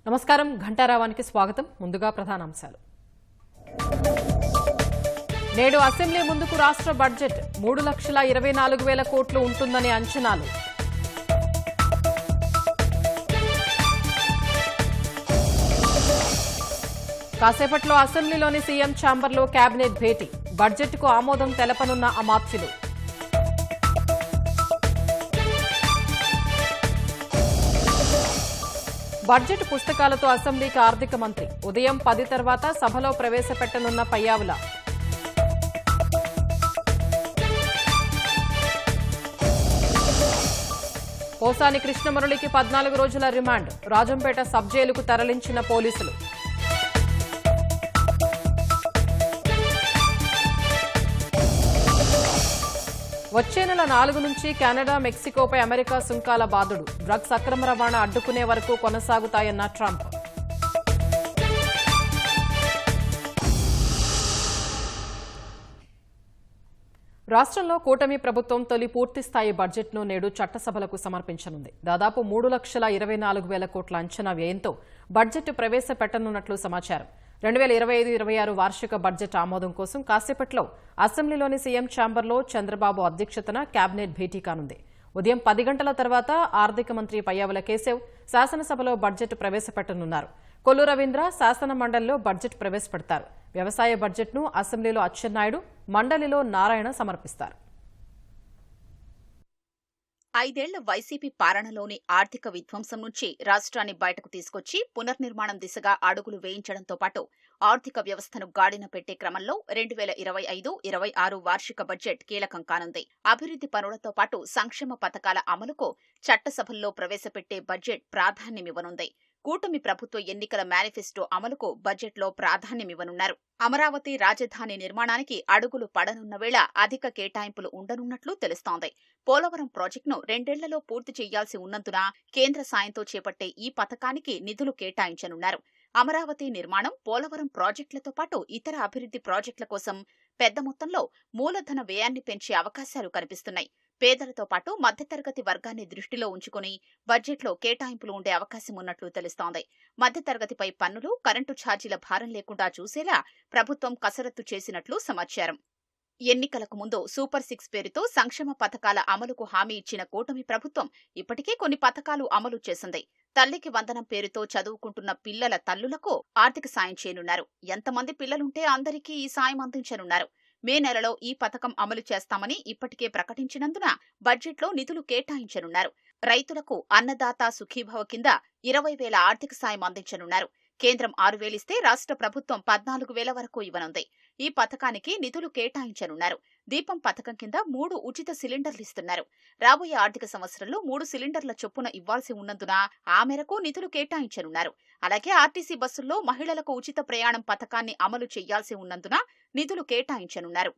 నమస్కారం ఘంటారావానికి స్వాగతం. ముందుగా ప్రధానాంశాలు. నేడు అసెంబ్లీ ముందుకు రాష్ట్ర బడ్జెట్ 3,24,000 కోట్లు ఉంటుందని అంచనాలు. కాసేపట్లో అసెంబ్లీలోని సీఎం ఛాంబర్లో కేబినెట్ భేటీ. బడ్జెట్కు ఆమోదం తెలపనున్న అమాత్యులు. బడ్జెట్ పుస్తకాలతో అసెంబ్లీకి ఆర్థిక మంత్రి. ఉదయం 10 తర్వాత సభలో ప్రవేశపెట్టనున్న పయ్యావుల. పోసాని కృష్ణమురళికి 14 రోజుల రిమాండ్. రాజంపేట సబ్ జైలుకు తరలించిన పోలీసులు. వచ్చే నెల 4 నుంచి కెనడా, మెక్సికోపై అమెరికా సుంకాల బాదుడు. డ్రగ్స్ అక్రమ రవాణా అడ్డుకునే వరకు కొనసాగుతాయన్న ట్రంప్. రాష్ట్రంలో కూటమి ప్రభుత్వం తొలి పూర్తిస్థాయి బడ్జెట్ను నేడు చట్టసభలకు సమర్పించనుంది. దాదాపు 3,24,000 కోట్ల అంచనా వ్యయంతో బడ్జెట్ ప్రవేశపెట్టనున్నట్లు సమాచారం. 2025-26 వార్షిక బడ్జెట్ ఆమోదం కోసం కాసేపట్లో అసెంబ్లీలోని సీఎం ఛాంబర్లో చంద్రబాబు అధ్యక్షతన కేబినెట్ భేటీ కానుంది. ఉదయం 10 గంటల తర్వాత ఆర్థిక మంత్రి పయ్యావుల కేశవ్ శాసనసభలో బడ్జెట్ ప్రవేశపెట్టనున్నారు. కొల్లు రవీంద్ర శాసన మండలిలో బడ్జెట్ ప్రవేశపెడతారు. వ్యవసాయ బడ్జెట్ను అసెంబ్లీలో అచ్చెన్నాయుడు, మండలిలో నారాయణ సమర్పిస్తారు. 5 ఏళ్ల వైసీపీ పాలనలోని ఆర్థిక విధ్వంసం నుంచి రాష్ట్రాన్ని బయటకు తీసుకొచ్చి పునర్నిర్మాణం దిశగా అడుగులు వేయించడంతో పాటు ఆర్థిక వ్యవస్థను గాడిన పెట్టే క్రమంలో 2025-26 వార్షిక బడ్జెట్ కీలకం కానుంది. అభివృద్ధి పనులతో పాటు సంక్షేమ పథకాల అమలుకు చట్టసభల్లో ప్రవేశపెట్టే బడ్జెట్ ప్రాధాన్యమివ్వనుంది. కూటమి ప్రభుత్వ ఎన్నికల మేనిఫెస్టో అమలుకు బడ్జెట్లో ప్రాధాన్యమివ్వనున్నారు. అమరావతి రాజధాని నిర్మాణానికి అడుగులు పడనున్న వేళ అధిక కేటాయింపులు ఉండనున్నట్లు తెలుస్తోంది. పోలవరం ప్రాజెక్టును 2 ఏళ్లలో పూర్తి చేయాల్సి ఉన్నందున కేంద్ర సాయంతో చేపట్టే ఈ పథకానికి నిధులు కేటాయించనున్నారు. అమరావతి నిర్మాణం, పోలవరం ప్రాజెక్టులతో పాటు ఇతర అభివృద్ధి ప్రాజెక్టుల కోసం పెద్ద మొత్తంలో మూలధన వ్యయాన్ని పెంచే అవకాశాలు కనిపిస్తున్నాయి. పేదలతో పాటు మధ్యతరగతి వర్గాన్ని దృష్టిలో ఉంచుకుని బడ్జెట్లో కేటాయింపులు ఉండే అవకాశం ఉన్నట్లు తెలుస్తోంది. మధ్యతరగతిపై పన్నులు, కరెంటు ఛార్జీల భారం లేకుండా చూసేలా ప్రభుత్వం కసరత్తు చేసినట్లు సమాచారం. ఎన్నికలకు ముందు సూపర్ 6 పేరుతో సంక్షేమ పథకాల అమలుకు హామీ ఇచ్చిన కూటమి ప్రభుత్వం ఇప్పటికే కొన్ని పథకాలు అమలు చేసింది. తల్లికి వందనం పేరుతో చదువుకుంటున్న పిల్లల తల్లులకు ఆర్థిక సాయం చేయనున్నారు. ఎంతమంది పిల్లలుంటే అందరికీ ఈ సాయం అందించనున్నారు. మే నెలలో ఈ పథకం అమలు చేస్తామని ఇప్పటికే ప్రకటించినందున బడ్జెట్లో నిధులు కేటాయించనున్నారు. రైతులకు అన్నదాత సుఖీభవ కింద 20,000 ఆర్థిక సాయం అందించనున్నారు. కేంద్రం 6,000 ఇస్తే రాష్ట్ర ప్రభుత్వం 14,000 వరకు ఇవ్వనుంది. ఈ పథకానికి నిధులు కేటాయించనున్నారు. దీపం పథకం కింద 3 ఉచిత సిలిండర్లు ఇస్తున్నారు. రాబోయే ఆర్థిక సంవత్సరంలో 3 సిలిండర్ల చొప్పున ఇవ్వాల్సి ఉన్నందున ఆ మేరకు నిధులు కేటాయించనున్నారు. అలాగే ఆర్టీసీ బస్సుల్లో మహిళలకు ఉచిత ప్రయాణం పథకాన్ని అమలు చేయాల్సి ఉన్నందున నిధులు కేటాయించనున్నారు.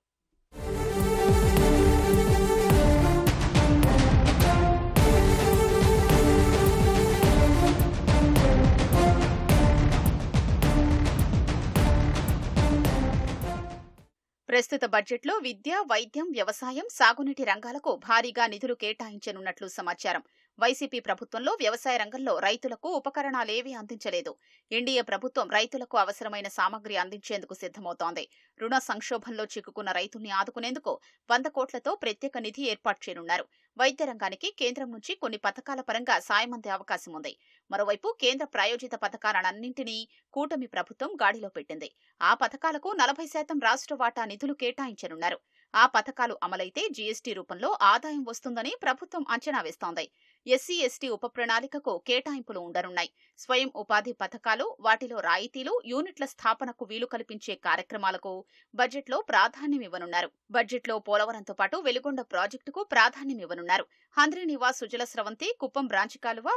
ప్రస్తుత బడ్జెట్లో విద్య, వైద్యం, వ్యవసాయం, సాగునీటి రంగాలకు భారీగా నిధులు కేటాయించనున్నట్లు సమాచారం. వైసీపీ ప్రభుత్వంలో వ్యవసాయ రంగంలో రైతులకు ఉపకరణాలేవీ అందించలేదు. ఎన్డీఏ ప్రభుత్వం రైతులకు అవసరమైన సామగ్రి అందించేందుకు సిద్ధమవుతోంది. రుణ సంక్షోభంలో చిక్కుకున్న రైతుల్ని ఆదుకునేందుకు 100 కోట్లతో ప్రత్యేక నిధి ఏర్పాటు చేయనున్నారు. వైద్య రంగానికి కేంద్రం నుంచి కొన్ని పథకాల పరంగా సాయం అందే అవకాశం ఉంది. మరోవైపు కేంద్ర ప్రాయోజిత పథకాలన్నింటినీ కూటమి ప్రభుత్వం గాడిలో పెట్టింది. ఆ పథకాలకు 40% రాష్ట్ర వాటా నిధులు కేటాయించనున్నారు. ఆ పథకాలు అమలైతే జీఎస్టీ రూపంలో ఆదాయం వస్తుందని ప్రభుత్వం అంచనా వేస్తోంది. ఎస్సీ, ఎస్టీ ఉప ప్రణాళికకు కేటాయింపులు ఉండనున్నాయి. స్వయం ఉపాధి పథకాలు, వాటిలో రాయితీలు, యూనిట్ల స్థాపనకు వీలు కల్పించే కార్యక్రమాలకు బడ్జెట్లో ప్రాధాన్యమివ్వనున్నారు. బడ్జెట్లో పోలవరంతో పాటు వెలుగొండ ప్రాజెక్టుకు ప్రాధాన్యమివ్వనున్నారు. హంద్రీ నివాస్ సుజల స్రవంతి, కుప్పం బ్రాంచి కాలువ,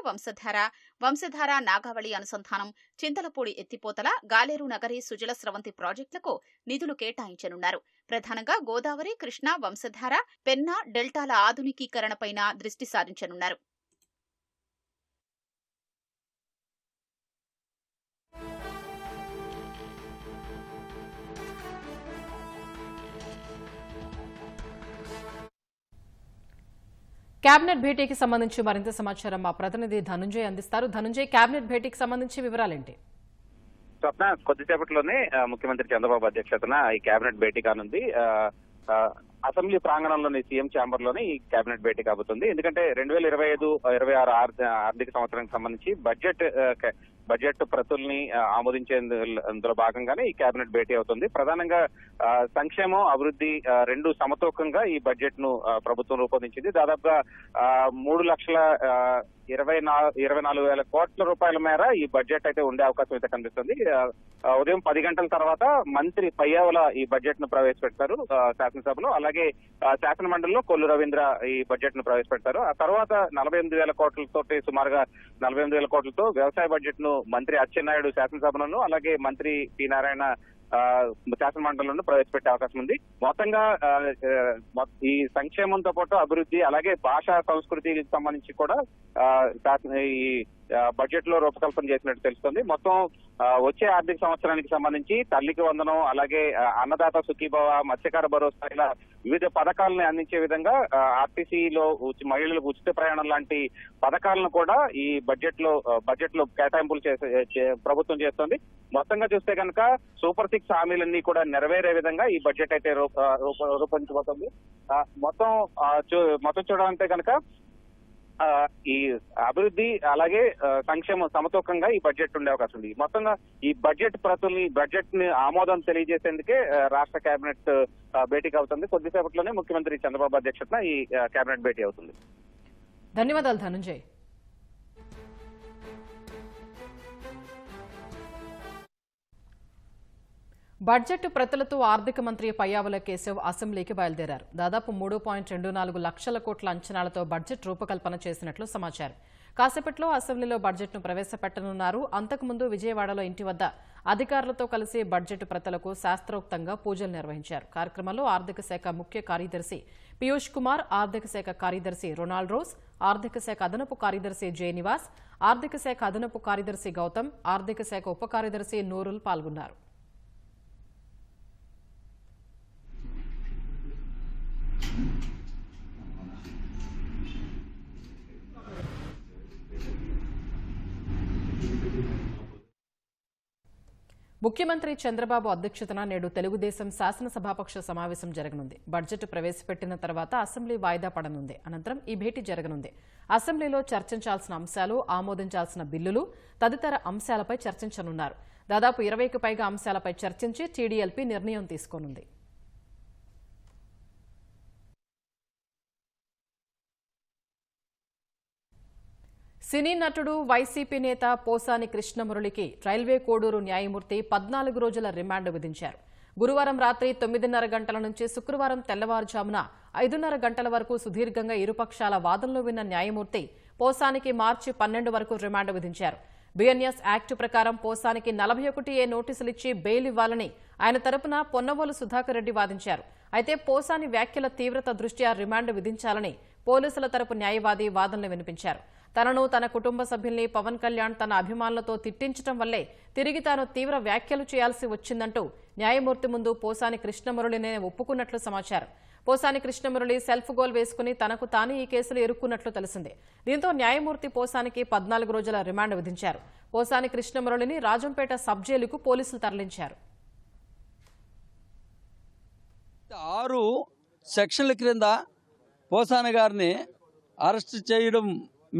వంశధార నాగావళి అనుసంధానం, చింతలపూడి ఎత్తిపోతల, గాలేరు నగరి సుజల స్రవంతి ప్రాజెక్టులకు నిధులు కేటాయించనున్నారు. ప్రధానంగా గోదావరి, కృష్ణా, వంశధార, పెన్నా, డెల్టాల ఆధునికీకరణపైన దృష్టి సారించనున్నారు. కేబినెట్ భేటీకి సంబంధించి మరింత సమాచారం మా ప్రతినిధి ధనుంజయ్ అందిస్తారు. ధనుంజయ్, కేబినెట్ భేటీకి సంబంధించి వివరాలేంటి? స్వప్న, కొద్దిసేపట్లోనే ముఖ్యమంత్రి చంద్రబాబు అధ్యక్షతన ఈ కేబినెట్ భేటీ కానుంది. అసెంబ్లీ ప్రాంగణంలోని సీఎం ఛాంబర్ లోనే ఈ కేబినెట్ భేటీ కాబోతుంది. ఎందుకంటే 2025-26 ఆర్థిక సంవత్సరానికి సంబంధించి బడ్జెట్ ప్రతుల్ని ఆమోదించేందులో భాగంగానే ఈ కేబినెట్ భేటీ అవుతుంది. ప్రధానంగా సంక్షేమం, అభివృద్ధి రెండు సమతూకంగా ఈ బడ్జెట్ ను ప్రభుత్వం రూపొందించింది. దాదాపుగా 3,24,000 కోట్ల రూపాయల మేర ఈ బడ్జెట్ అయితే ఉండే అవకాశం అయితే కనిపిస్తుంది. ఉదయం 10 గంటల తర్వాత మంత్రి పయ్యావుల ఈ బడ్జెట్ ను ప్రవేశపెడతారు శాసనసభలో. అలాగే శాసన మండలిలో కొల్లు రవీంద్ర ఈ బడ్జెట్ ను ప్రవేశపెడతారు. ఆ తర్వాత 48,000 కోట్లతో సుమారుగా 48,000 కోట్లతో వ్యవసాయ బడ్జెట్ ను మంత్రి అచ్చెన్నాయుడు శాసనసభలోను, అలాగే మంత్రి పి నారాయణ శాసన మండలిలో ప్రవేశపెట్టే అవకాశం ఉంది. మొత్తంగా ఈ సంక్షేమంతో పాటు అభివృద్ధి, అలాగే భాషా సంస్కృతికి సంబంధించి కూడా ఈ బడ్జెట్ లో రూపకల్పన చేసినట్టు తెలుస్తుంది. మొత్తం వచ్చే ఆర్థిక సంవత్సరానికి సంబంధించి తల్లికి వందనం, అలాగే అన్నదాత సుఖీభవ, మత్స్యకార భరోసా, ఇలా వివిధ పథకాలను అందించే విధంగా ఆర్టీసీలో మహిళలకు ఉచిత ప్రయాణం లాంటి పథకాలను కూడా ఈ బడ్జెట్ లో కేటాయింపులు ప్రభుత్వం చేస్తోంది. మొత్తంగా చూస్తే కనుక సూపర్ 6 హామీలన్నీ కూడా నెరవేరే విధంగా ఈ బడ్జెట్ అయితే రూపొందించబోతుంది. మొత్తం చూడాలంటే కనుక ఈ అభివృద్ధి అలాగే సంక్షేమం సమతూకంగా ఈ బడ్జెట్ ఉండే అవకాశం ఉంది. మొత్తంగా ఈ బడ్జెట్ ని ఆమోదం తెలియజేసేందుకే రాష్ట్ర కేబినెట్ భేటీకి అవుతుంది. కొద్దిసేపట్లోనే ముఖ్యమంత్రి చంద్రబాబు అధ్యక్షతన ఈ కేబినెట్ భేటీ అవుతుంది. ధన్యవాదాలు ధనుంజయ్. బడ్జెట్ ప్రతులతో ఆర్థిక మంత్రి పయ్యావుల కేశవ్ అసెంబ్లీకి బయలుదేరారు. దాదాపు 3.24 లక్షల కోట్ల అంచనాలతో బడ్జెట్ రూపకల్పన చేసినట్లు సమాచారం. కాసేపట్లో అసెంబ్లీలో బడ్జెట్ను ప్రవేశపెట్టనున్నారు. అంతకుముందు విజయవాడలో ఇంటి వద్ద అధికారులతో కలిసి బడ్జెట్ ప్రతులకు శాస్త్రోక్తంగా పూజలు నిర్వహించారు. కార్యక్రమంలో ఆర్థిక శాఖ ముఖ్య కార్యదర్శి పీయూష్ కుమార్, ఆర్థిక శాఖ కార్యదర్శి రొనాల్డ్ రోజ్, ఆర్థిక శాఖ అదనపు కార్యదర్శి జె నివాస్, ఆర్థిక శాఖ అదనపు కార్యదర్శి గౌతమ్, ఆర్థిక శాఖ ఉప కార్యదర్శి నూరుల్ పాల్గొన్నారు. ముఖ్యమంత్రి చంద్రబాబు అధ్యక్షతన నేడు తెలుగుదేశం శాసనసభాపక్ష సమావేశం జరగనుంది. బడ్జెట్ ప్రవేశపెట్టిన తర్వాత అసెంబ్లీ వాయిదా పడనుంది. అనంతరం ఈ భేటీ జరగనుంది. అసెంబ్లీలో చర్చించాల్సిన అంశాలు, ఆమోదించాల్సిన బిల్లులు తదితర అంశాలపై చర్చించనున్నారు. దాదాపు 20కి పైగా అంశాలపై చర్చించి టీడీఎల్పీ నిర్ణయం తీసుకోనుంది. సినీ నటుడు వైసీపీ నేత పోసాని కృష్ణమురళికి రైల్వే కోడూరు న్యాయమూర్తి 14 రోజుల రిమాండ్ విధించారు. గురువారం రాత్రి 9:30 గంటల నుంచి శుక్రవారం తెల్లవారుజామున 5:30 గంటల వరకు సుదీర్ఘంగా ఇరుపక్షాల వాదనలు విన్న న్యాయమూర్తి పోసానికి మార్చి 12 వరకు రిమాండ్ విధించారు. బిఎన్ఎస్ యాక్ట్ ప్రకారం పోసానికి 41A నోటీసులిచ్చి బెయిల్ ఇవ్వాలని ఆయన తరపున పొన్నవోలు సుధాకర్ రెడ్డి వాదించారు. అయితే పోసాని వ్యాఖ్యల తీవ్రత దృష్ట్యా రిమాండ్ విధించాలని పోలీసుల తరపు న్యాయవాది వాదనలు వినిపించారు. తనను, తన కుటుంబ సభ్యుల్ని పవన్ కళ్యాణ్ తన అభిమానులతో తిట్టించడం వల్లే తిరిగి తాను తీవ్ర వ్యాఖ్యలు చేయాల్సి వచ్చిందంటూ న్యాయమూర్తి ముందు పోసాని కృష్ణమురళినే ఒప్పుకున్నట్లు సమాచారం. పోసాని కృష్ణమురళి సెల్ఫ్ గోల్ వేసుకుని తనకు తాను ఈ కేసులు ఇరుక్కున్నట్లు తెలిసింది. దీంతో న్యాయమూర్తి పోసానికి 14 రోజుల రిమాండ్ విధించారు. పోసాని కృష్ణమురళిని రాజంపేట సబ్ జైలుకు పోలీసులు తరలించారు. 6 సెక్షన్ల క్రింద పోసాని గారిని అరెస్ట్ చేయడం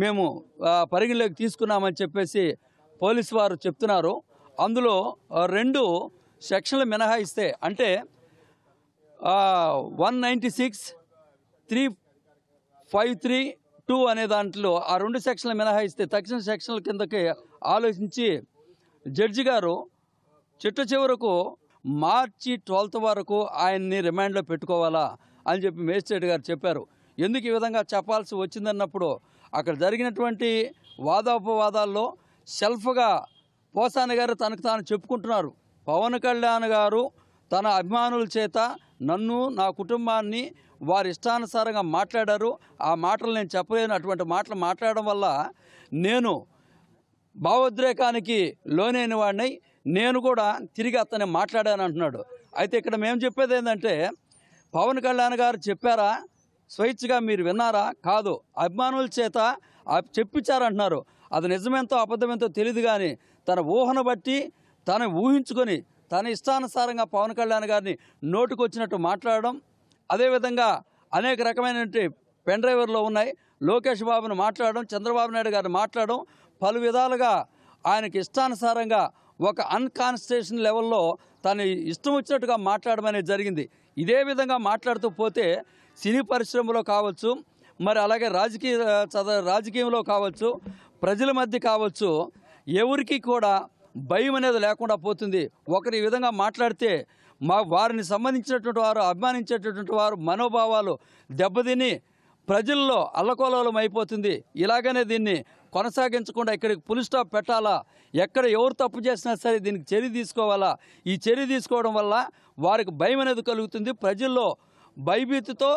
మేము పరిగణలోకి తీసుకున్నామని చెప్పేసి పోలీసు వారు చెప్తున్నారు. అందులో 2 సెక్షన్లు మినహాయిస్తే, అంటే 196, 353(2) అనే దాంట్లో ఆ 2 సెక్షన్లు మినహాయిస్తే తక్షణ సెక్షన్ల కిందకి ఆలోచించి జడ్జి గారు చిట్ట చివరకు మార్చి 12 వరకు ఆయన్ని రిమాండ్లో పెట్టుకోవాలా అని చెప్పి మేజిస్ట్రేట్ గారు చెప్పారు. ఎందుకు ఈ విధంగా చెప్పాల్సి వచ్చిందన్నప్పుడు అక్కడ జరిగినటువంటి వాదోపవాదాల్లో సెల్ఫ్గా పోసాని గారు తనకు తాను చెప్పుకుంటున్నారు. పవన్ కళ్యాణ్ గారు తన అభిమానుల చేత నన్ను, నా కుటుంబాన్ని వారి ఇష్టానుసారంగా మాట్లాడారు. ఆ మాటలు నేను చెప్పలేను. అటువంటి మాటలు మాట్లాడడం వల్ల నేను భావోద్రేకానికి లోనైన వాడిని, నేను కూడా తిరిగి అతన్ని మాట్లాడాను అంటున్నాడు. అయితే ఇక్కడ మేము చెప్పేది ఏంటంటే, పవన్ కళ్యాణ్ గారు చెప్పారా స్వేచ్ఛగా మీరు విన్నారా? కాదు, అభిమానుల చేత చెప్పించారంటున్నారు. అది నిజమేంతో అబద్ధమేంతో తెలియదు, కానీ తన ఊహను బట్టి తను ఊహించుకొని తన ఇష్టానుసారంగా పవన్ కళ్యాణ్ గారిని నోటుకొచ్చినట్టు మాట్లాడడం, అదేవిధంగా అనేక రకమైనటువంటి పెన్ డ్రైవర్లో ఉన్నాయి, లోకేష్ బాబుని మాట్లాడడం, చంద్రబాబు నాయుడు గారిని మాట్లాడడం, పలు విధాలుగా ఆయనకి ఇష్టానుసారంగా ఒక అన్కాన్స్టిట్యూషన్ లెవెల్లో తను ఇష్టం వచ్చినట్టుగా మాట్లాడడం అనేది జరిగింది. ఇదే విధంగా మాట్లాడుతూ పోతే సినీ పరిశ్రమలో కావచ్చు, మరి అలాగే రాజకీయంలో కావచ్చు, ప్రజల మధ్య కావచ్చు, ఎవరికి కూడా భయం అనేది లేకుండా పోతుంది. ఒకరు ఈ విధంగా మాట్లాడితే వారిని సంబంధించినటువంటి వారు, అభిమానించేటటువంటి వారు మనోభావాలు దెబ్బతిని ప్రజల్లో అల్లకల్లోలం అయిపోతుంది. ఇలాగనే దీన్ని కొనసాగించకుండా ఇక్కడికి ఫుల్ స్టాప్ పెట్టాలా, ఎక్కడ ఎవరు తప్పు చేసినా సరే దీనికి చర్య తీసుకోవాలా. ఈ చర్య తీసుకోవడం వల్ల వారికి భయం అనేది కలుగుతుంది, ప్రజల్లో భయభీతితో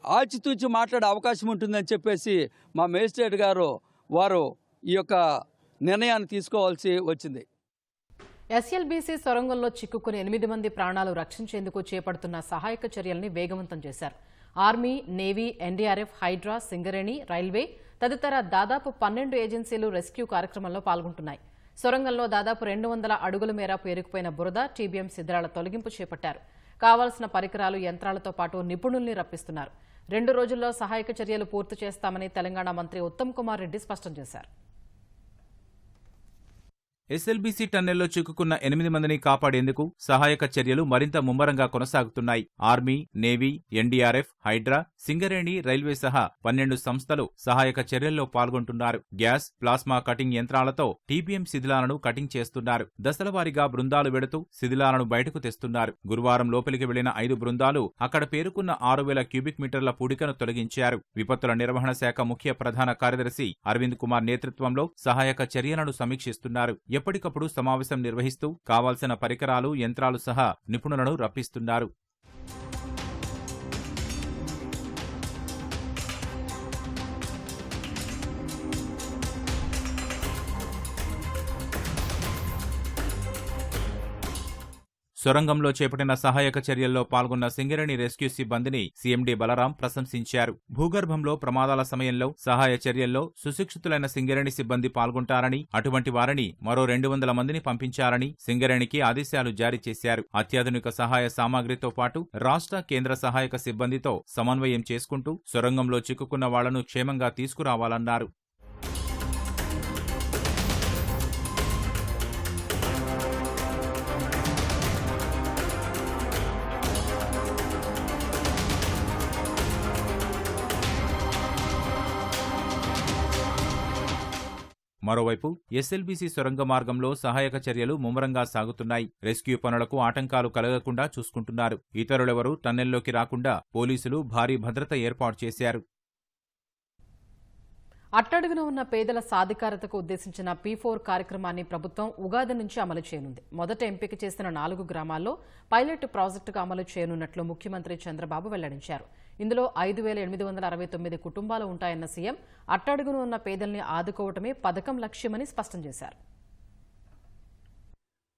ఆచితూచి మాట్లాడే అవకాశం ఉంటుందని చెప్పేసి మా మేజిస్ట్రేట్ గారు వారు ఈ యొక్క నిర్ణయాన్ని తీసుకోవాల్సి వచ్చింది. ఎస్ఎల్బీసీ సొరంగంలో చిక్కుకుని 8 మంది ప్రాణాలు రక్షించేందుకు చేపడుతున్న సహాయక చర్యల్ని వేగవంతం చేశారు. Army, navy, NDRF, HYDRAA, Singareni, railway తదితర దాదాపు 12 ఏజెన్సీలు రెస్క్యూ కార్యక్రమంలో పాల్గొంటున్నాయి. సొరంగంలో దాదాపు 200 అడుగుల మేర పేరుకుపోయిన బురద, టీబీఎం శిథిలాల తొలగింపు చేపట్టారు. కావాల్సిన పరికరాలు, యంత్రాలతో పాటు నిపుణుల్ని రప్పిస్తున్నారు. 2 రోజుల్లో సహాయక చర్యలు పూర్తి చేస్తామని తెలంగాణ మంత్రి ఉత్తమ్ కుమార్ రెడ్డి స్పష్టం చేశారు. ఎస్ఎల్బీసీ టన్నెల్లో చిక్కుకున్న 8 మందిని కాపాడేందుకు సహాయక చర్యలు మరింత ముమ్మరంగా కొనసాగుతున్నాయి. Army, navy, NDRF, HYDRAA, Singareni, railway సహా 12 సంస్థలు సహాయక చర్యల్లో పాల్గొంటున్నారు. గ్యాస్, ప్లాస్మా కటింగ్ యంత్రాలతో టీబీఎం శిథిలాలను కటింగ్ చేస్తున్నారు. దశలవారీగా బృందాలు వెడుతూ శిథిలాలను బయటకు తెస్తున్నారు. గురువారం లోపలికి వెళ్లిన 5 బృందాలు అక్కడ పేరుకున్న 6000 క్యూబిక్ మీటర్ల పూడికను తొలగించారు. విపత్తుల నిర్వహణ శాఖ ముఖ్య ప్రధాన కార్యదర్శి అరవింద్ కుమార్ నేతృత్వంలో సహాయక చర్యలను సమీక్షిస్తున్నారు. ఎప్పటికప్పుడు సమావేశం నిర్వహిస్తూ కావాల్సిన పరికరాలు, యంత్రాలు సహా నిపుణులను రప్పిస్తున్నారు. సొరంగంలో చేపట్టిన సహాయక చర్యల్లో పాల్గొన్న సింగరేణి రెస్క్యూ సిబ్బందిని సీఎండీ బలరాం ప్రశంసించారు. భూగర్భంలో ప్రమాదాల సమయంలో సహాయ చర్యల్లో సుశిక్షితులైన సింగరేణి సిబ్బంది పాల్గొంటారని, అటువంటి వారిని మరో 200 మందిని పంపించారని సింగరేణికి ఆదేశాలు జారీ చేశారు. అత్యాధునిక సహాయ సామాగ్రితో పాటు రాష్ట్ర, కేంద్ర సహాయక సిబ్బందితో సమన్వయం చేసుకుంటూ సొరంగంలో చిక్కుకున్న వాళ్లను క్షేమంగా తీసుకురావాలన్నారు. మరోవైపు ఎస్ఎల్బీసీ సొరంగ మార్గంలో సహాయక చర్యలు ముమ్మరంగా సాగుతున్నాయి. రెస్క్యూ పనులకు ఆటంకాలు కలగకుండా చూసుకుంటున్నారు. ఇతరులెవరూ టన్నెల్లోకి రాకుండా పోలీసులు భారీ భద్రత ఏర్పాటు చేశారు. అట్టడుగున ఉన్న పేదల సాధికారతకు ఉద్దేశించిన P4 కార్యక్రమాన్ని ప్రభుత్వం ఉగాది నుంచి అమలు చేయనుంది. మొదట ఎంపిక చేసిన 4 గ్రామాల్లో పైలట్ ప్రాజెక్టుగా అమలు చేయనున్నట్లు ముఖ్యమంత్రి చంద్రబాబు వెల్లడించారు. ఇందులో 5869 కుటుంబాలు ఉంటాయన్న సీఎం అట్టడుగున ఉన్న పేదల్ని ఆదుకోవటమే పథకం లక్ష్యమని స్పష్టం చేశారు.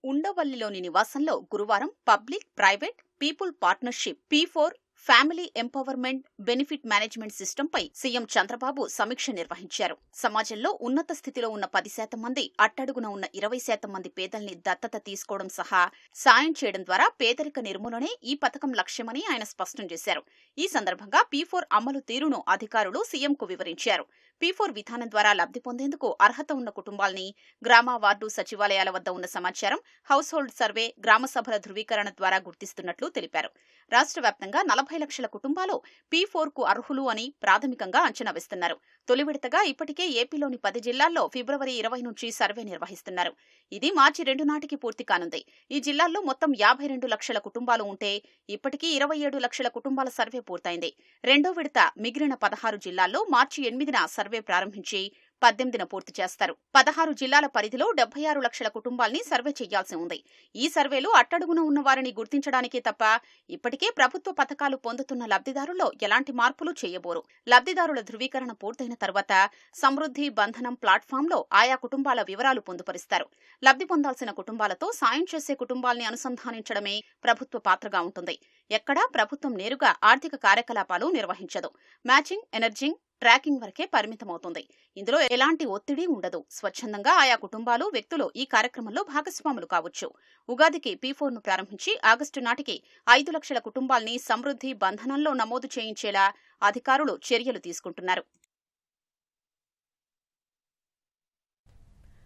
ఉండవల్లిలోని నివాసంలో గురువారం public, private, people partnership P4 family empowerment benefit management సిస్టంపై సీఎం చంద్రబాబు సమీక్ష నిర్వహించారు. సమాజంలో ఉన్నత స్థితిలో ఉన్న 10% మంది, అట్టడుగున ఉన్న 20% మంది పేదల్ని దత్తత తీసుకోవడం సహా సాయం చేయడం ద్వారా పేదరిక నిర్మూలనే ఈ పథకం లక్ష్యమని ఆయన స్పష్టం చేశారు. ఈ సందర్భంగా P4 అమలు తీరును అధికారులు సీఎంకు వివరించారు. P4 విధానం ద్వారా లబ్ధి పొందేందుకు అర్హత ఉన్న కుటుంబాల్ని గ్రామ, వార్డు సచివాలయాల వద్ద ఉన్న సమాచారం, హౌస్ హోల్డ్ సర్వే, గ్రామ సభల ధృవీకరణ ద్వారా గుర్తిస్తున్నట్లు తెలిపారు. రాష్ట్ర వ్యాప్తంగా 40 లక్షల కుటుంబాలు P4కు అర్హులు అని ప్రాథమికంగా అంచనా వేస్తున్నారు. తొలి విడతగా ఇప్పటికే ఏపీలోని 10 జిల్లాల్లో ఫిబ్రవరి 20 నుంచి సర్వే నిర్వహిస్తున్నారు. ఇది మార్చి 2 నాటికి పూర్తి కానుంది. ఈ జిల్లాల్లో మొత్తం 52 లక్షల కుటుంబాలు ఉంటే ఇప్పటికీ 27 లక్షల కుటుంబాల సర్వే పూర్తయింది. రెండో విడత మిగిలిన 16 జిల్లాల్లో మార్చి 8న సర్వే ప్రారంభించి 18న పూర్తి చేస్తారు. 16 జిల్లాల పరిధిలో 76 లక్షల కుటుంబాల్ని సర్వే చేయాల్సి ఉంది. ఈ సర్వేలో అట్టడుగున ఉన్న వారిని గుర్తించడానికే తప్ప ఇప్పటికే ప్రభుత్వ పథకాలు పొందుతున్న లబ్ధిదారుల్లో ఎలాంటి మార్పులు చేయబోరు. లబ్ధిదారుల ధృవీకరణ పూర్తయిన తర్వాత సమృద్ధి బంధనం ప్లాట్ఫామ్లో ఆయా కుటుంబాల వివరాలు పొందుపరుస్తారు. లబ్ధి పొందాల్సిన కుటుంబాలతో సాయం చేసే కుటుంబాల్ని అనుసంధానించడమే ప్రభుత్వ పాత్రగా ఉంటుంది. ఎక్కడా ప్రభుత్వం నేరుగా ఆర్థిక కార్యకలాపాలు నిర్వహించదు. మ్యాచింగ్, ఎనర్జింగ్, ట్రాకింగ్ వరకే పరిమితమవుతుంది. ఇందులో ఎలాంటి ఒత్తిడి ఉండదు. స్వచ్ఛందంగా ఆయా కుటుంబాలు, వ్యక్తులు ఈ కార్యక్రమంలో భాగస్వాములు కావచ్చు. ఉగాదికి P4ను ప్రారంభించి ఆగస్టు నాటికి 5 లక్షల కుటుంబాల్ని సమృద్ధి బంధనంలో నమోదు చేయించేలా అధికారులు చర్యలు తీసుకుంటున్నారు.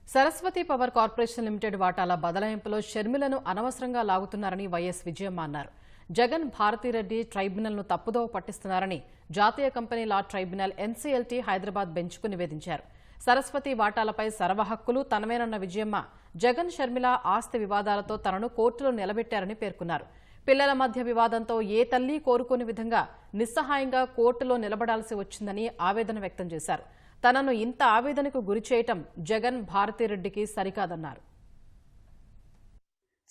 సరస్వతి పవర్ కార్పొరేషన్ లిమిటెడ్ వాటాల బదలాయింపులో షర్మిలను అనవసరంగా లాగుతున్నారని వైఎస్ విజయమ్మ అన్నారు. జగన్ భారతిరెడ్డి ట్రైబ్యునల్ను తప్పుదోవ పట్టిస్తున్నారని జాతీయ company law tribunal NCLT Hyderabad బెంచ్కు నివేదించారు. సరస్వతి వాటాలపై సర్వహక్కులు తనవేనన్న విజయమ్మ జగన్ షర్మిల ఆస్తి వివాదాలతో తనను కోర్టులో నిలబెట్టారని పేర్కొన్నారు. పిల్లల మధ్య వివాదంతో ఏ తల్లి కోరుకోని విధంగా నిస్సహాయంగా కోర్టులో నిలబడాల్సి వచ్చిందని ఆవేదన వ్యక్తం చేశారు. తనను ఇంత ఆవేదనకు గురిచేయటం జగన్ భారతిరెడ్డికి సరికాదన్నారు.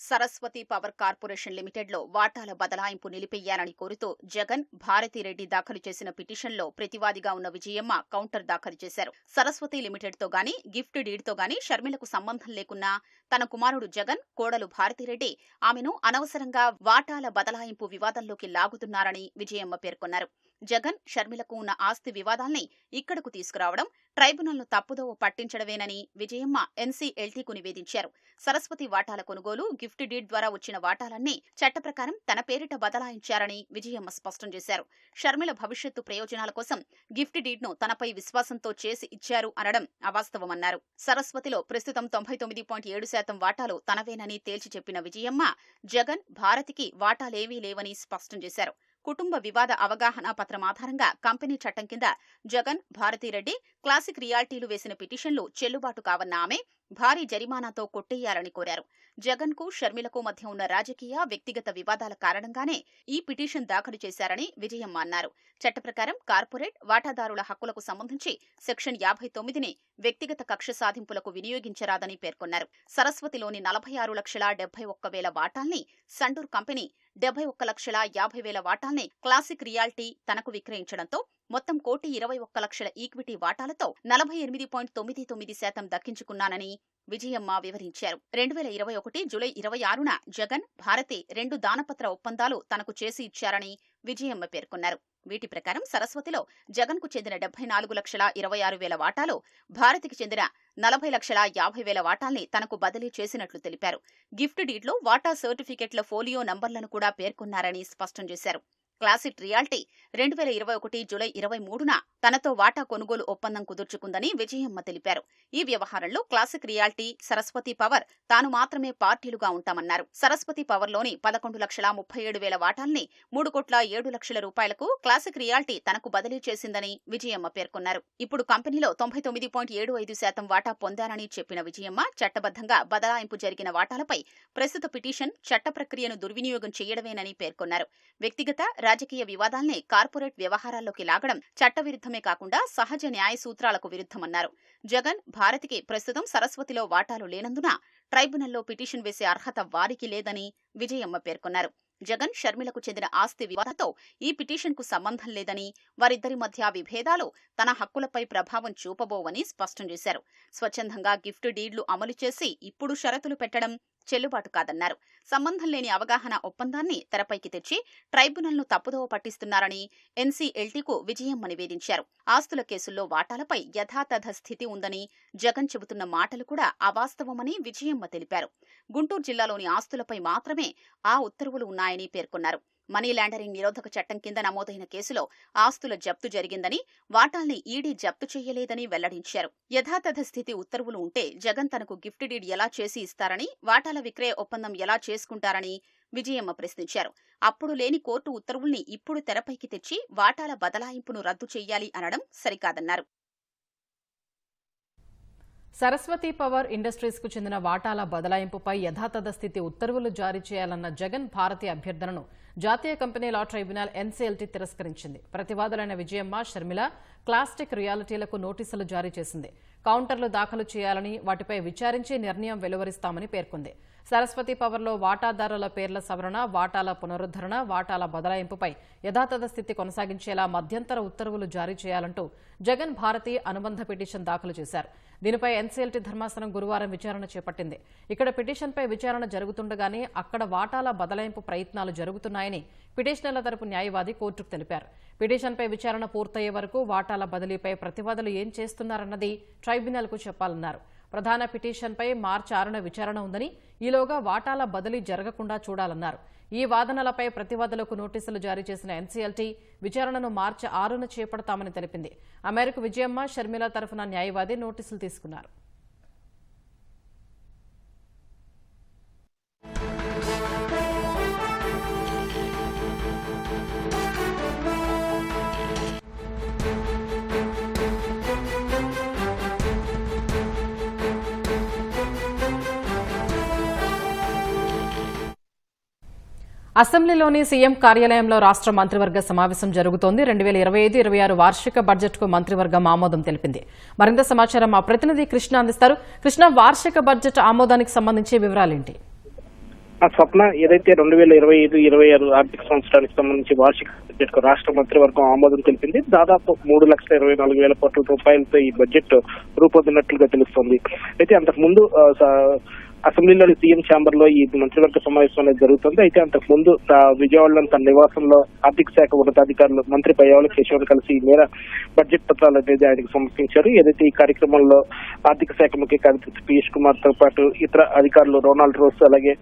సరస్వతి పవర్ కార్పొరేషన్ లిమిటెడ్లో వాటాల బదలాయింపు నిలిపేయాలని కోరుతూ జగన్ భారతిరెడ్డి దాఖలు చేసిన పిటిషన్లో ప్రతివాదిగా ఉన్న విజయమ్మ కౌంటర్ దాఖలు చేశారు. సరస్వతి లిమిటెడ్తో గానీ గిఫ్ట్ డీడ్తో గానీ షర్మిలకు సంబంధం లేకున్నా తన కుమారుడు జగన్, కోడలు భారతిరెడ్డి ఆమెను అనవసరంగా వాటాల బదలాయింపు వివాదంలోకి లాగుతున్నారని విజయమ్మ పేర్కొన్నారు. జగన్, షర్మిలకు ఉన్న ఆస్తి వివాదాల్ని ఇక్కడకు తీసుకురావడం ట్రైబ్యునల్ను తప్పుదోవ పట్టించడమేనని విజయమ్మ NCLTకు నివేదించారు. సరస్వతి వాటాల కొనుగోలు, గిఫ్ట్ డీడ్ ద్వారా వచ్చిన వాటాలన్నీ చట్ట ప్రకారం తన పేరిట బదలాయించారని విజయమ్మ స్పష్టం చేశారు. షర్మిల భవిష్యత్తు ప్రయోజనాల కోసం గిఫ్ట్ డీడ్ను తనపై విశ్వాసంతో చేసి ఇచ్చారు అనడం అవాస్తవమన్నారు. సరస్వతిలో ప్రస్తుతం 99.7% వాటాలు తనవేనని తేల్చి చెప్పిన విజయమ్మ జగన్, భారతికి వాటాలేవీ లేవని స్పష్టం చేశారు. కుటుంబ వివాద అవగాహన పత్రం ఆధారంగా కంపెనీ చట్టం కింద జగన్, భారతిరెడ్డి క్లాసిక్ రియాల్టీలు వేసిన పిటిషన్లు చెల్లుబాటు కావన్న ఆమె భారీ జరిమానాతో కొట్టేయాలని కోరారు. జగన్ కు, షర్మిలకు మధ్య ఉన్న రాజకీయ, వ్యక్తిగత వివాదాల కారణంగానే ఈ పిటిషన్ దాఖలు చేశారని విజయమ్మ అన్నారు. చట్ట ప్రకారం కార్పొరేట్ వాటాదారుల హక్కులకు సంబంధించి సెక్షన్ 59ని వ్యక్తిగత కక్ష సాధింపులకు వినియోగించరాదని పేర్కొన్నారు. సరస్వతిలోని 46,71,000 వాటాల్ని సండూర్ కంపెనీ 71,50,000 వాటాల్ని క్లాసిక్ రియాల్టీ తనకు విక్రయించడంతో మొత్తం 1,21,00,000 ఈక్విటీ వాటాలతో 48.99% దక్కించుకున్నానని విజయమ్మ వివరించారు. 2021 జూలై 26న జగన్, భారతి 2 దానపత్ర ఒప్పందాలు తనకు చేసి ఇచ్చారని విజయమ్మ పేర్కొన్నారు. వీటి ప్రకారం సరస్వతిలో జగన్కు చెందిన 74,26,000 వాటాలు, భారతికి చెందిన 40,50,000 వాటాల్ని తనకు బదిలీ చేసినట్లు తెలిపారు. గిఫ్ట్ డీడ్లో వాటా సర్టిఫికెట్ల ఫోలియో నంబర్లను కూడా పేర్కొన్నారని స్పష్టం చేశారు. క్లాసిక్ రియాల్టీ 2021 జూలై 23న తనతో వాటా కొనుగోలు ఒప్పందం కుదుర్చుకుందని విజయమ్మ తెలిపారు. ఈ వ్యవహారంలో క్లాసిక్ రియాల్టీ, సరస్వతి పవర్ తాను మాత్రమే పార్టీలుగా ఉంటామన్నారు. సరస్వతి పవర్లోని 11,37,000 వాటాల్ని 3,07,00,000 రూపాయలకు క్లాసిక్ రియాల్టీ తనకు బదిలీ చేసిందని విజయమ్మ పేర్కొన్నారు. ఇప్పుడు కంపెనీలో 99.75% వాటా పొందానని చెప్పిన విజయమ్మ చట్టబద్ధంగా బదలాయింపు జరిగిన వాటాలపై ప్రస్తుత పిటిషన్ చట్ట ప్రక్రియను దుర్వినియోగం చేయడమేనని పేర్కొన్నారు. వ్యక్తిగత, రాజకీయ వివాదాల్ని కార్పొరేట్ వ్యవహారాల్లోకి లాగడం చట్టవిరుద్ధమే కాకుండా సహజ న్యాయ సూత్రాలకు విరుద్ధమన్నారు. జగన్, భారతికి ప్రస్తుతం సరస్వతిలో వాటాలు లేనందున ట్రైబ్యునల్లో పిటిషన్ వేసే అర్హత వారికి లేదని విజయమ్మ పేర్కొన్నారు. జగన్, షర్మిలకు చెందిన ఆస్తి వివాదంతో ఈ పిటిషన్కు సంబంధం లేదని, వారిద్దరి మధ్య విభేదాలు తన హక్కులపై ప్రభావం చూపబోవని స్పష్టం చేశారు. స్వచ్ఛందంగా గిఫ్ట్ డీడ్లు అమలు చేసి ఇప్పుడు షరతులు పెట్టడం చెల్లుబాటు కాదన్నారు. సంబంధం లేని అవగాహన ఒప్పందాన్ని తెరపైకి తెచ్చి ట్రైబ్యునల్ను తప్పుదోవ పట్టిస్తున్నారని NCLTకు విజయమ్మ నివేదించారు. ఆస్తుల కేసుల్లో వాటాలపై యథాతథ స్థితి ఉందని, జగన్ చెబుతున్న మాటలు కూడా అవాస్తవమని విజయమ్మ తెలిపారు. గుంటూరు జిల్లాలోని ఆస్తులపై మాత్రమే ఆ ఉత్తర్వులు ఉన్నాయని పేర్కొన్నారు. మనీ లాండరింగ్ నిరోధక చట్టం కింద నమోదైన కేసులో ఆస్తుల జప్తు జరిగిందని, వాటాల్ని ఈడీ జప్తు చేయలేదని వెల్లడించారు. యథాతథ స్థితి ఉత్తర్వులు ఉంటే జగన్ తనకు గిఫ్ట్ డీడ్ ఎలా చేసి ఇస్తారని, వాటాల విక్రయ ఒప్పందం ఎలా చేసుకుంటారని విజయమ్మ ప్రశ్నించారు. అప్పుడు లేని కోర్టు ఉత్తర్వుల్ని ఇప్పుడు తెరపైకి తెచ్చి వాటాల బదలాయింపును రద్దు చెయ్యాలి అనడం సరికాదన్నారు. సరస్వతి పవర్ ఇండస్ట్రీస్ కు చెందిన వాటాల బదలాయింపుపై యథాతథ స్థితి ఉత్తర్వులు జారీ చేయాలన్న జగన్ భారతి అభ్యర్థనను జాతీయ కంపెనీ లా ట్రైబ్యునల్ ఎన్సీఎల్టీ తిరస్కరించింది. ప్రతివాదులైన విజయమ్మ, షర్మిల క్లాస్టిక్ రియాలిటీలకు నోటీసులు జారీ చేసింది. కౌంటర్లు దాఖలు చేయాలని, వాటిపై విచారించి నిర్ణయం వెలువరిస్తామని పేర్కొంది. సరస్వతి పవర్లో వాటాదారుల పేర్ల సవరణ, వాటాల పునరుద్ధరణ, వాటాల బదలాయింపుపై యథాతథ స్థితి కొనసాగించేలా మధ్యంతర ఉత్తర్వులు జారీ చేయాలంటూ జగన్ భారతి అనుబంధ పిటిషన్ దాఖలు చేశారు. దీనిపై ఎన్సీఎల్టీ ధర్మాసనం గురువారం విచారణ చేపట్టింది. ఇక్కడ పిటిషన్పై విచారణ జరుగుతుండగానే అక్కడ వాటాల బదలాయింపు ప్రయత్నాలు జరుగుతున్నాయని పిటిషనర్ల తరపు న్యాయవాది కోర్టుకు తెలిపారు. పిటిషన్పై విచారణ పూర్తయ్యే వరకు వాటాల బదిలీపై ప్రతివాదులు ఏం చేస్తున్నారన్నది ట్రైబ్యునల్కు చెప్పాలన్నారు. ప్రధాన పిటిషన్పై మార్చి 6న విచారణ ఉందని, ఈలోగా వాటాల బదిలీ జరగకుండా చూడాలన్నారు. ఈ వాదనలపై ప్రతివాదులకు నోటీసులు జారీ చేసిన ఎన్సీఎల్టీ విచారణను మార్చి 6న చేపడతామని తెలిపింది. ఆ మేరకు విజయమ్మ, షర్మిల తరఫున న్యాయవాది నోటీసులు తీసుకున్నారు. అసెంబ్లీలోని సీఎం కార్యాలయంలో రాష్ట్ర మంత్రివర్గ సమావేశం జరుగుతోంది. 2025-26 వార్షిక బడ్జెట్ కు మంత్రివర్గం ఆమోదం తెలిపింది. మరింత సమాచారం మా ప్రతినిధి కృష్ణ అందిస్తారు. కృష్ణ, వార్షిక బడ్జెట్ ఆమోదానికి సంబంధించి వివరాలేంటి? స్వప్న, ఏదైతే 2025-26 ఆర్థిక సంవత్సరానికి సంబంధించి వార్షిక బడ్జెట్ కు రాష్ట్ర మంత్రివర్గం ఆమోదం తెలిపింది. దాదాపు 3,24,000 కోట్ల రూపాయలతో ఈ బడ్జెట్ రూపొందినట్లుగా తెలుస్తోంది. అయితే అంతకుముందు అసెంబ్లీలోని సీఎం ఛాంబర్ లో ఈ మంత్రివర్గ సమావేశం అనేది జరుగుతుంది. అయితే అంతకు ముందు విజయవాడలోని తన నివాసంలో ఆర్థిక శాఖ ఉన్నతాధికారులు మంత్రి పయ్యావుల కేశవ్ కలిసి ఈ మేర బడ్జెట్ పత్రాలు అనేది ఆయనకు సమర్పించారు. ఏదైతే ఈ కార్యక్రమంలో ఆర్థిక శాఖ ముఖ్య కార్యదర్శి పీయూష్ కుమార్ తో పాటు ఇతర అధికారులు రొనాల్డ్ రోస్, అలాగే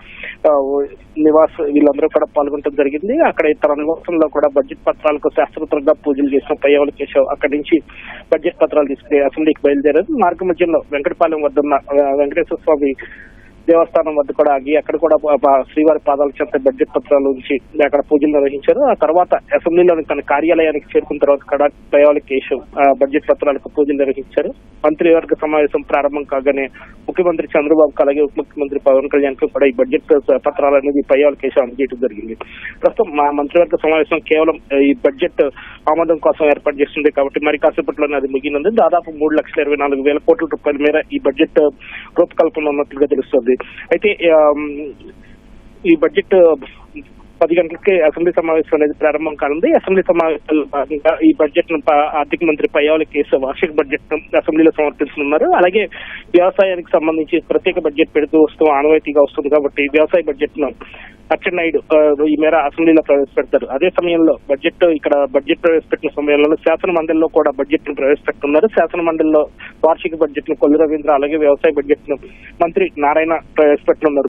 నివాస్, వీళ్ళందరూ కూడా పాల్గొనడం జరిగింది. అక్కడ తన నివాసంలో కూడా బడ్జెట్ పత్రాలకు శాస్త్రోత్తరంగా పూజలు చేసిన పయ్యావుల కేశవ్ అక్కడి నుంచి బడ్జెట్ పత్రాలు తీసుకుని అసెంబ్లీకి బయలుదేరారు. మార్గ మధ్యంలో వెంకటపాలెం వద్ద ఉన్న వెంకటేశ్వర స్వామి దేవస్థానం వద్ద కూడా ఆగి అక్కడ కూడా శ్రీవారి పాదాల చెంత బడ్జెట్ పత్రాలు ఉంచి అక్కడ పూజలు నిర్వహించారు. ఆ తర్వాత అసెంబ్లీలోని తన కార్యాలయానికి చేరుకున్న తర్వాత కూడా పయ్యావుల కేశవ్ బడ్జెట్ పత్రాలకు పూజలు నిర్వహించారు. మంత్రివర్గ సమావేశం ప్రారంభం కాగానే ముఖ్యమంత్రి చంద్రబాబు అలాగే ఉప ముఖ్యమంత్రి పవన్ కళ్యాణ్ కు కూడా ఈ బడ్జెట్ పత్రాలు అనేది పయ్యావుల కేశవ్ అందజేయడం జరిగింది. ప్రస్తుతం మా మంత్రివర్గ సమావేశం కేవలం ఈ బడ్జెట్ ఆమోదం కోసం ఏర్పాటు చేస్తుంది కాబట్టి మరి కాసేపట్లోనే అది ముగినుంది. దాదాపు 3,24,000 కోట్ల రూపాయల మేర ఈ బడ్జెట్ రూపకల్పన ఉన్నట్లుగా తెలుస్తుంది. అయితే ఈ బడ్జెట్ 10 గంటలకి అసెంబ్లీ సమావేశం అనేది ప్రారంభం కానుంది. అసెంబ్లీ సమావేశంలో భాగంగా ఈ బడ్జెట్ ను ఆర్థిక మంత్రి పయ్యావుల కేశవ్ వార్షిక బడ్జెట్ ను అసెంబ్లీలో సమర్పించనున్నారు. అలాగే వ్యవసాయానికి సంబంధించి ప్రత్యేక బడ్జెట్ పెడుతూ వస్తూ ఆనవాయితీగా వస్తుంది కాబట్టి వ్యవసాయ బడ్జెట్ ను అచ్చెన్నాయుడు ఈ మేర అసెంబ్లీలో ప్రవేశపెడతారు. అదే సమయంలో బడ్జెట్ ప్రవేశపెట్టిన సమయంలో శాసన మండలిలో కూడా బడ్జెట్ ను ప్రవేశపెట్టున్నారు. శాసన మండలిలో వార్షిక బడ్జెట్ ను కొల్లు రవీంద్ర, అలాగే వ్యవసాయ బడ్జెట్ ను మంత్రి నారాయణ ప్రవేశపెట్టనున్నారు.